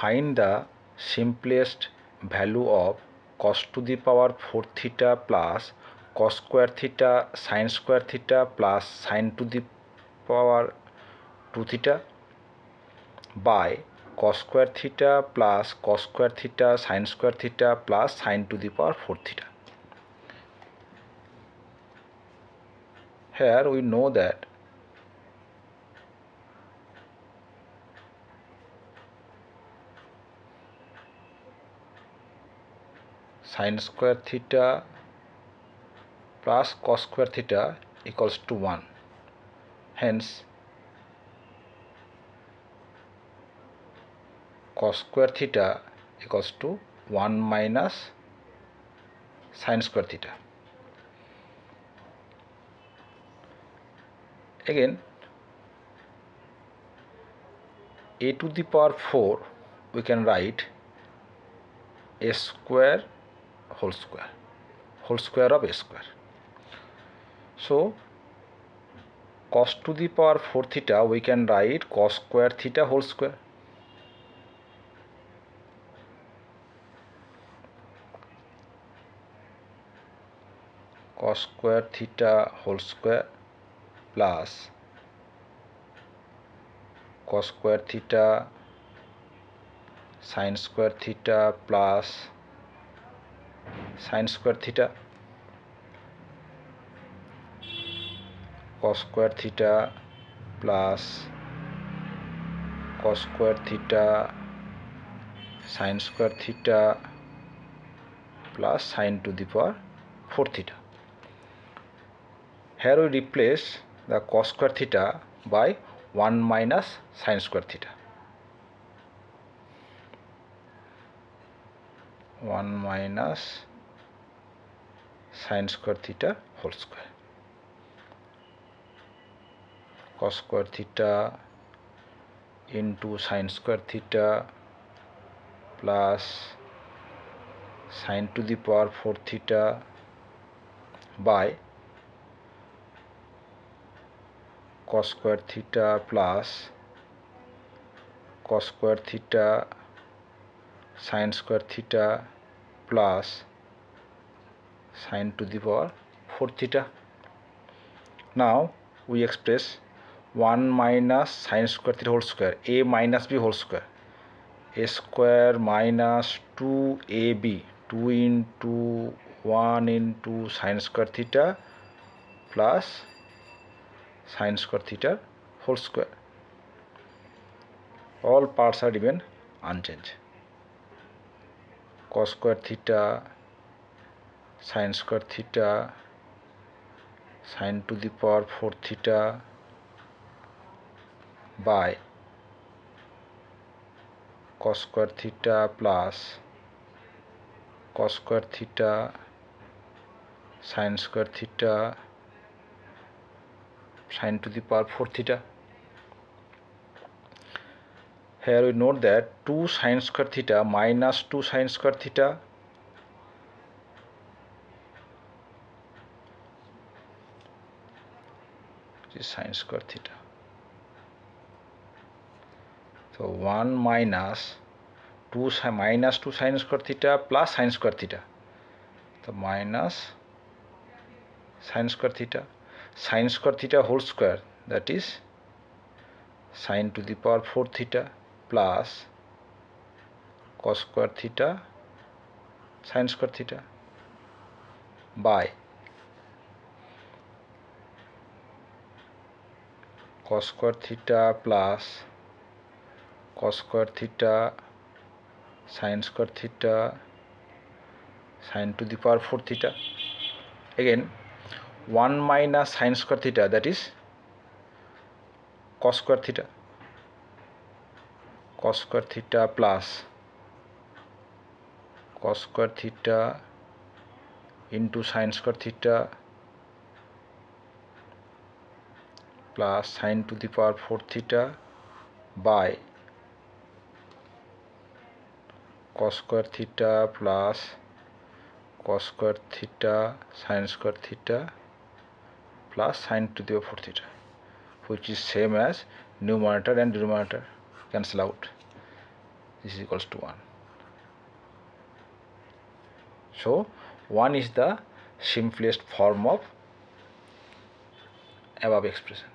Find the simplest value of cos to the power 4 theta plus cos square theta sin square theta plus sin to the power 2 theta by cos square theta plus cos square theta sin square theta plus sin to the power 4 theta. Here we know that sin square theta plus cos square theta equals to 1. Hence, cos square theta equals to 1 minus sin square theta. Again, a to the power 4 we can write a square whole square of a square. So cos to the power 4 theta we can write cos square theta whole square. Cos square theta whole square plus cos square theta sin square theta plus sin square theta cos square theta plus cos square theta sin square theta plus sin to the power 4 theta. Here we replace the cos square theta by 1 minus sin square theta. 1 minus sin square theta whole square. Cos square theta into sin square theta plus sin to the power 4 theta by cos square theta plus cos square theta sin square theta plus sin to the power 4 theta. Now we express 1 minus sin square theta whole square, a minus b whole square, a square minus 2ab, 2 into 1 into sin square theta plus sin square theta whole square. All parts are remain unchanged. Cos square theta sin square theta sin to the power 4 theta by cos square theta plus cos square theta sin square theta sin to the power 4 theta. Here we note that 2 sin square theta minus 2 sin square theta is sin square theta. So 1 minus 2 sin square theta plus sin square theta. So minus sin square theta whole square, that is sin to the power 4 theta plus cos square theta sin square theta by cos square theta plus cos square theta sin square theta sin to the power 4 theta. Again 1 minus sin square theta, that is cos square theta plus cos square theta into sin square theta plus sin to the power 4 theta by cos square theta plus cos square theta sin square theta plus sin to the power 4 theta, which is same as numerator and denominator cancel out. this is equals to 1. So 1 is the simplest form of above expression.